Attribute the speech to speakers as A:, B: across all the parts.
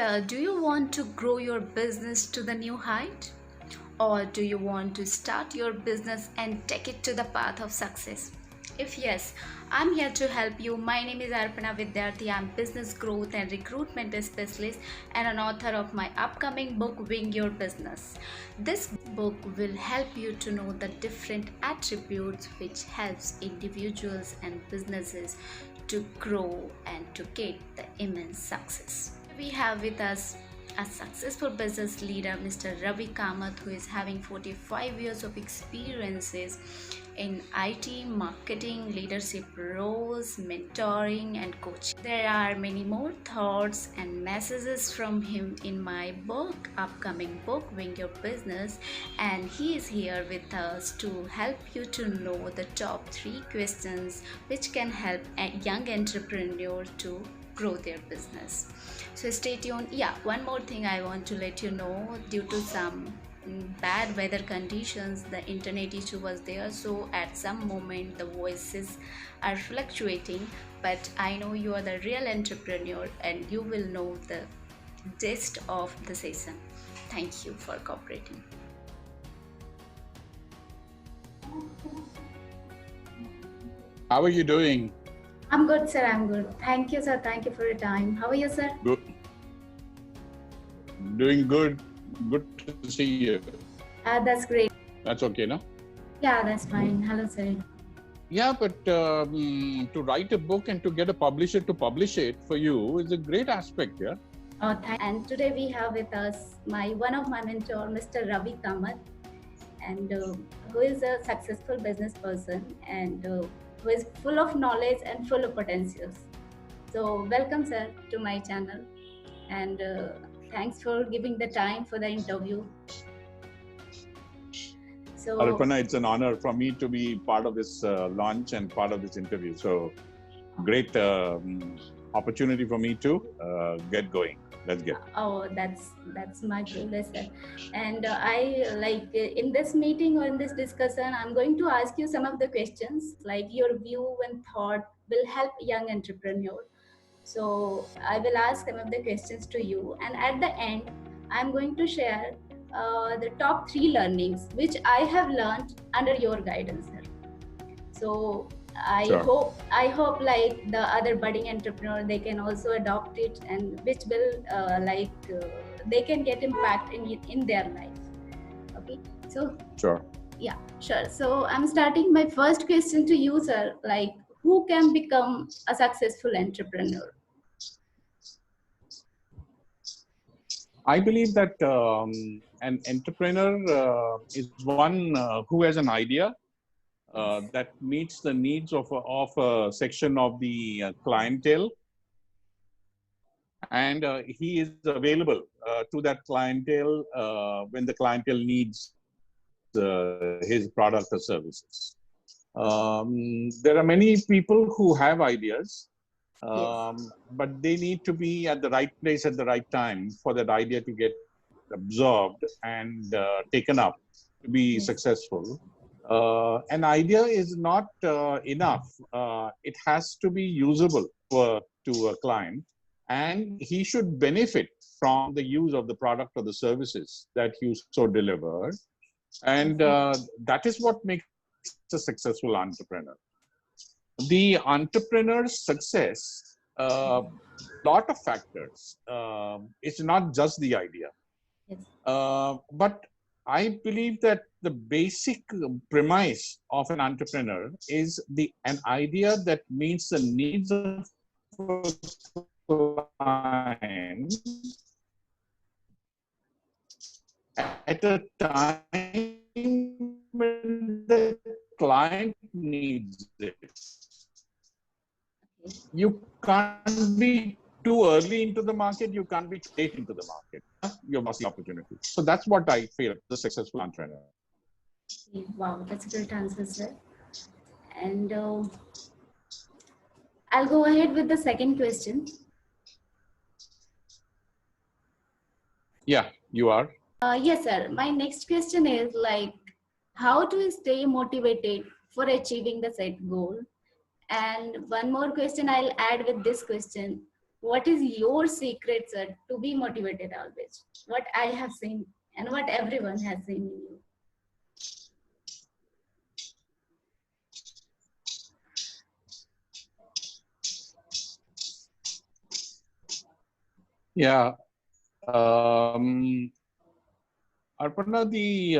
A: Well, do you want to grow your business to the new height? Or do you want to start your business and take it to the path of success? If yes, I'm here to help you. My name is Arpana Vidyarthi. I'm business growth and recruitment specialist and an author of my upcoming book Wing Your Business. This book will help you to know the different attributes which helps individuals and businesses to grow and to get the immense success. We have with us a successful business leader, Mr. Ravi Kamath, who is having 45 years of experiences in IT, marketing, leadership roles, mentoring, and coaching. There are many more thoughts and messages from him in my book, upcoming book, Wing Your Business, and he is here with us to help you to know the top 3 questions which can help a young entrepreneur to grow their business. So stay tuned. Yeah, one more thing I want to let you know, due to some bad weather conditions, the internet issue was there, so at some moment the voices are fluctuating, but I know you are the real entrepreneur and you will know the gist of the session. Thank you for cooperating.
B: How are you doing?
A: I'm good, sir. I'm good. Thank you, sir. Thank you for your time. How are you, sir?
B: Good. Doing good. Good to see you.
A: That's great.
B: That's okay, no?
A: Yeah, that's fine. Hello, sir.
B: Yeah, but to write a book and to get a publisher to publish it for you is a great aspect, yeah?
A: And today we have with us one of my mentor, Mr. Ravi Kamath, and who is a successful business person and who is full of knowledge and full of potentials. So welcome, sir, to my channel, and thanks for giving the time for the interview. So
B: Arpana, it's an honor for me to be part of this launch and part of this interview. So great opportunity for me to get going. Let's get.
A: Oh, that's my privilege, sir. And I like in this meeting or in this discussion, I'm going to ask you some of the questions, like your view and thought will help young entrepreneur. So I will ask some of the questions to you, and at the end, I'm going to share the top 3 learnings which I have learned under your guidance, sir. So
B: Sure.
A: I hope like the other budding entrepreneur, they can also adopt it, and which will they can get impact in their life. Okay, so
B: Sure.
A: yeah, sure. So I'm starting my first question to you, sir. Like, who can become a successful entrepreneur?
B: I believe that an entrepreneur is one who has an idea that meets the needs of a section of the clientele, and he is available to that clientele when the clientele needs his product or services. There are many people who have ideas, but they need to be at the right place at the right time for that idea to get absorbed and taken up to be successful. An idea is not enough. It has to be usable to a client, and he should benefit from the use of the product or the services that you so deliver. And that is what makes a successful entrepreneur. The entrepreneur's success, lot of factors. It's not just the idea. But I believe that the basic premise of an entrepreneur is an idea that meets the needs of a client at a time when the client needs it. You can't be too early into the market, you can't be too late into the market. You've lost the opportunity. So that's what I feel the successful entrepreneur.
A: Wow, that's a great answer, sir. And I'll go ahead with the second question.
B: Yeah, you are.
A: Yes, sir. My next question is like, how to stay motivated for achieving the set goal? And one more question I'll add with this question. what is your secret, sir, to be motivated always? What I have seen and what everyone has seen in you.
B: Yeah. Arpana, the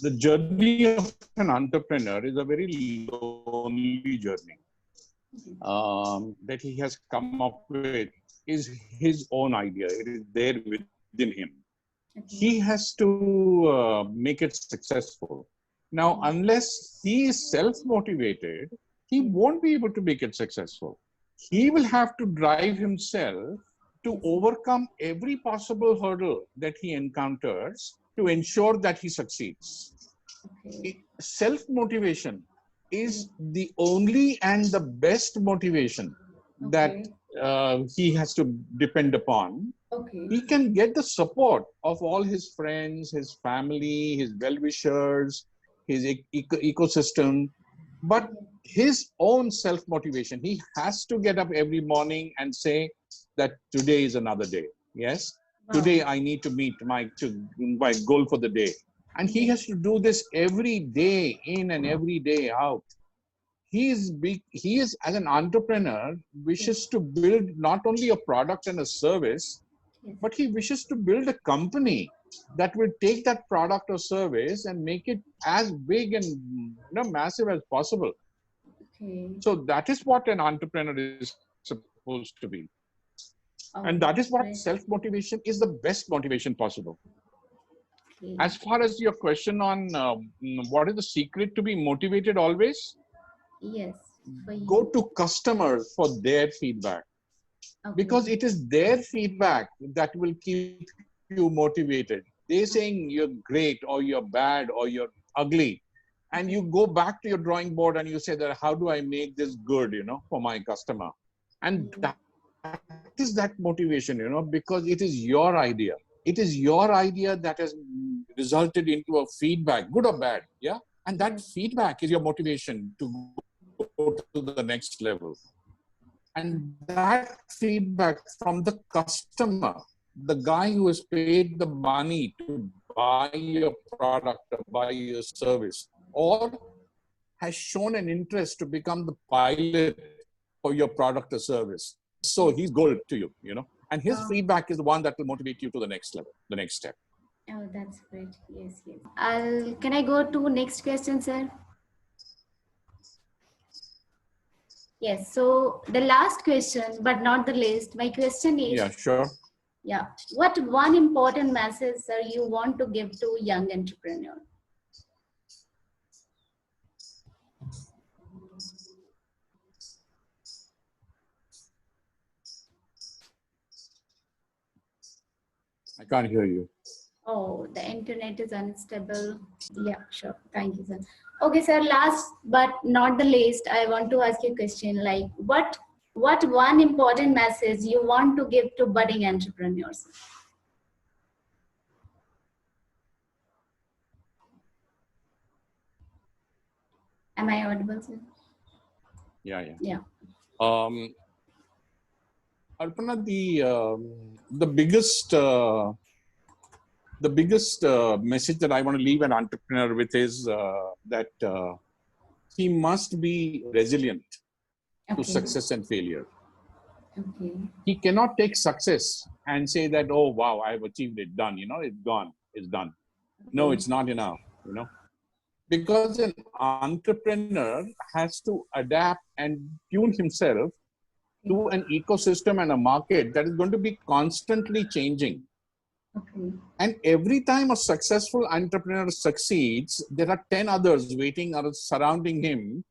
B: the journey of an entrepreneur is a very lonely journey. That he has come up with is his own idea. It is there within him. He has to make it successful. Now, unless he is self-motivated, he won't be able to make it successful. He will have to drive himself to overcome every possible hurdle that he encounters to ensure that he succeeds. Self-motivation is the only and the best motivation that he has to depend upon. He can get the support of all his friends, his family, his well-wishers, his ecosystem, but his own self-motivation, he has to get up every morning and say that today is another day. Yes, today I need to meet my goal for the day. And he has to do this every day in and every day out. He is, as an entrepreneur, wishes to build not only a product and a service, but he wishes to build a company that will take that product or service and make it as big and massive as possible. So that is what an entrepreneur is supposed to be. And that is what self-motivation is, the best motivation possible. As far as your question on what is the secret to be motivated always?
A: Yes.
B: Go to customers for their feedback. Because it is their feedback that will keep you motivated. They're saying you're great or you're bad or you're ugly. And you go back to your drawing board and you say that, how do I make this good, for my customer? And that is that motivation, because it is your idea. It is your idea that has resulted into a feedback, good or bad. Yeah. And that feedback is your motivation to go to the next level. And that feedback from the customer, the guy who has paid the money to buy your product or buy your service, or has shown an interest to become the pilot for your product or service. So he's gold to you, and his feedback is the one that will motivate you to the next level, the next step.
A: Oh, that's great. Yes, yes. Can I go to next question, sir? Yes. So the last question, but not the least, my question is.
B: Yeah, sure.
A: Yeah. What one important message, sir, you want to give to young entrepreneur?
B: I can't hear you.
A: Oh, the internet is unstable. Yeah, sure. Thank you, sir. Okay, sir. Last but not the least, I want to ask you a question. Like, what one important message you want to give to budding entrepreneurs? Am I audible, sir?
B: Yeah.
A: Yeah.
B: Arpana, the biggest message that I want to leave an entrepreneur with is that he must be resilient to success and failure. He cannot take success and say that, oh, wow, I've achieved it, done, it's gone, it's done. No, it's not enough, because an entrepreneur has to adapt and tune himself to an ecosystem and a market that is going to be constantly changing. And every time a successful entrepreneur succeeds, there are 10 others waiting or surrounding him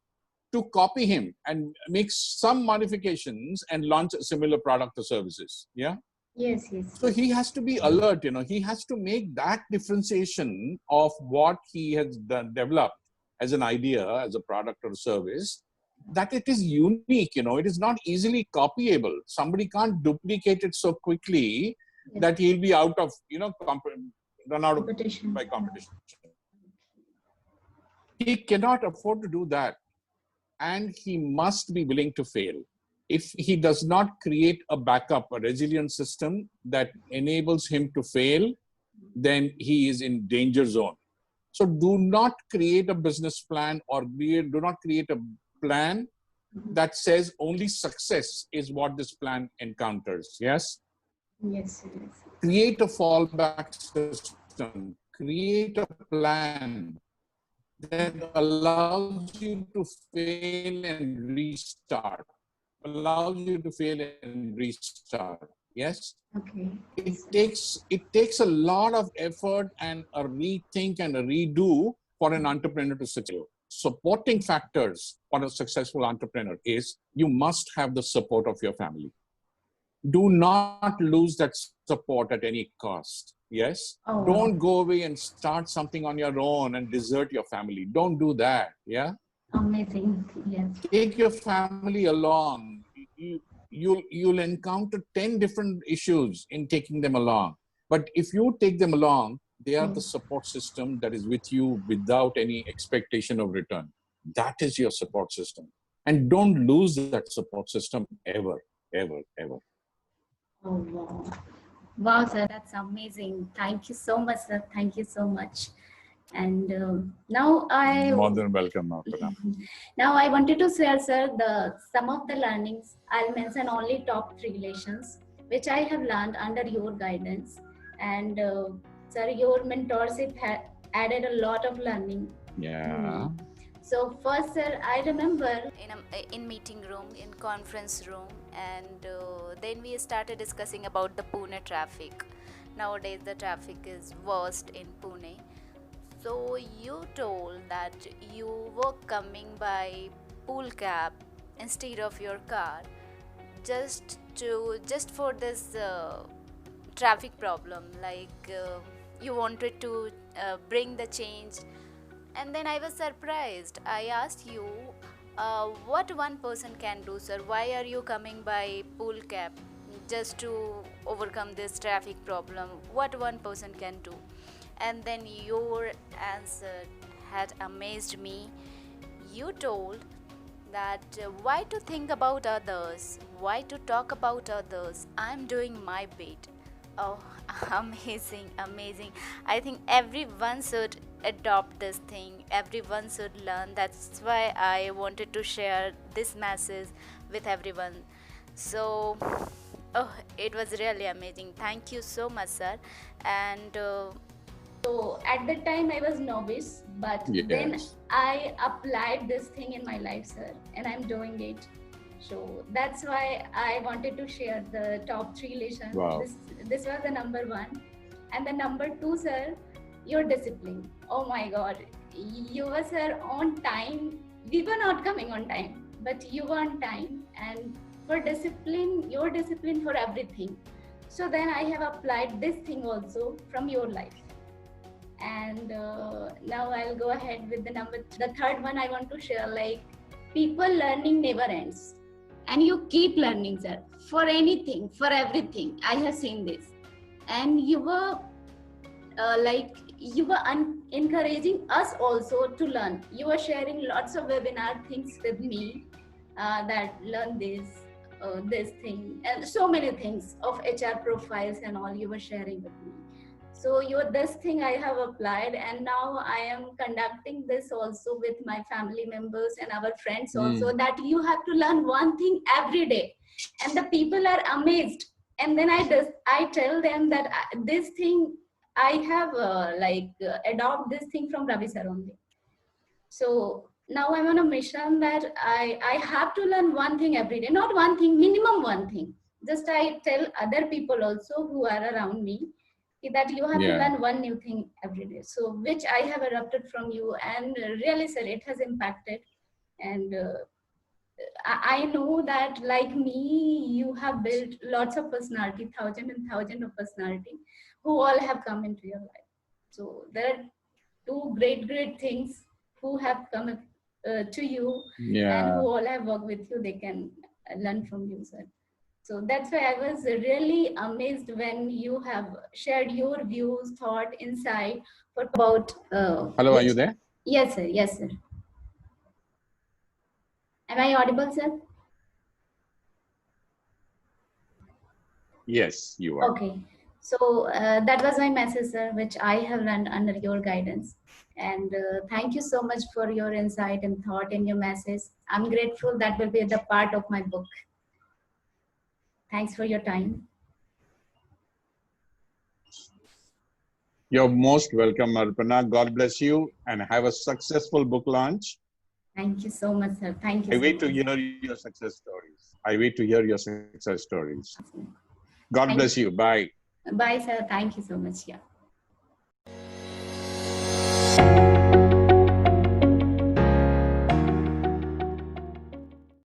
B: to copy him and make some modifications and launch a similar product or services. Yeah.
A: Yes.
B: So he has to be alert, he has to make that differentiation of what he has developed as an idea, as a product or service, that it is unique, it is not easily copyable. Somebody can't duplicate it so quickly that he'll be out of, run out of by competition. He cannot afford to do that. And he must be willing to fail. if he does not create a backup, a resilient system that enables him to fail, then he is in danger zone. So do not create a business plan or do not create a plan that says only success is what this plan encounters. Yes?
A: Yes, yes.
B: Create a fallback system. Create a plan that allows you to fail and restart. Allows you to fail and restart. Yes?
A: Okay.
B: It takes a lot of effort and a rethink and a redo for an entrepreneur to succeed. Supporting factors for a successful entrepreneur is you must have the support of your family. Do not lose that support at any cost. Yes.
A: Oh,
B: don't go away and start something on your own and desert your family. Don't do that. Yeah.
A: amazing. Yes.
B: Take your family along. You'll encounter 10 different issues in taking them along. But if you take them along, they are the support system that is with you without any expectation of return. That is your support system. And don't lose that support system ever, ever, ever.
A: Oh, wow. Wow, sir, that's amazing. Thank you so much, sir. Thank you so much. And now
B: More than welcome, Aparna.
A: now I wanted to share, sir, some of the learnings. I'll mention only top 3 lessons which I have learned under your guidance. And sir, your mentorship added a lot of learning.
B: Yeah.
A: So first, sir, I remember in meeting room, in conference room, and then we started discussing about the Pune traffic. Nowadays, the traffic is worst in Pune. So you told that you were coming by pool cab instead of your car, just for this traffic problem. Like you wanted to bring the change. And then I was surprised. I asked you, what one person can do, sir? Why are you coming by pool cab just to overcome this traffic problem? What one person can do? And then your answer had amazed me. You told that why to think about others? Why to talk about others? I'm doing my bit. Oh, amazing, amazing. I think everyone should adopt this thing. Everyone should learn. That's why I wanted to share this message with everyone. So, oh, it was really amazing. Thank you so much, sir. And so at that time I was novice, but then I applied this thing in my life, sir, and I'm doing it. So that's why I wanted to share the top 3 lessons.
B: Wow.
A: This was the number 1. And the number 2, sir, your discipline. Oh my God. You were, sir, on time. We were not coming on time, but you were on time. And for discipline, your discipline for everything. So then I have applied this thing also from your life. And now I'll go ahead with the third one I want to share, like people learning never ends. And you keep learning, sir, for anything, for everything. I have seen this. And you were encouraging us also to learn. You were sharing lots of webinar things with me that learn this thing, and so many things of HR profiles and all you were sharing with me. So this thing I have applied, and now I am conducting this also with my family members and our friends also, that you have to learn one thing every day. And the people are amazed. And then I tell them that this thing, I have adopt this thing from Ravi sir only. So now I'm on a mission that I have to learn one thing every day, not one thing, minimum one thing. Just I tell other people also who are around me that you have to learn one new thing every day. So which I have adopted from you, and really, sir, it has impacted. And I know that like me, you have built lots of personality, thousands and thousands of personality who all have come into your life. So there are 2 great things who have come to you, and who all have worked with you. They can learn from you, sir. So that's why I was really amazed when you have shared your views, thought, insight about.
B: Hello, are you there?
A: Yes, sir. Yes, sir. Am I audible, sir?
B: Yes, you are.
A: Okay. So that was my message, sir, which I have learned under your guidance. And thank you so much for your insight and thought in your message. I'm grateful that will be the part of my book. Thanks for your time.
B: You're most welcome, Arpana. God bless you and have a successful book launch.
A: Thank you so much, sir. Thank you
B: I
A: so
B: wait to
A: much.
B: hear your success stories. I wait to hear your success stories. God
A: Thank
B: bless you. Bye.
A: Bye, sir. Thank you so much. Yeah.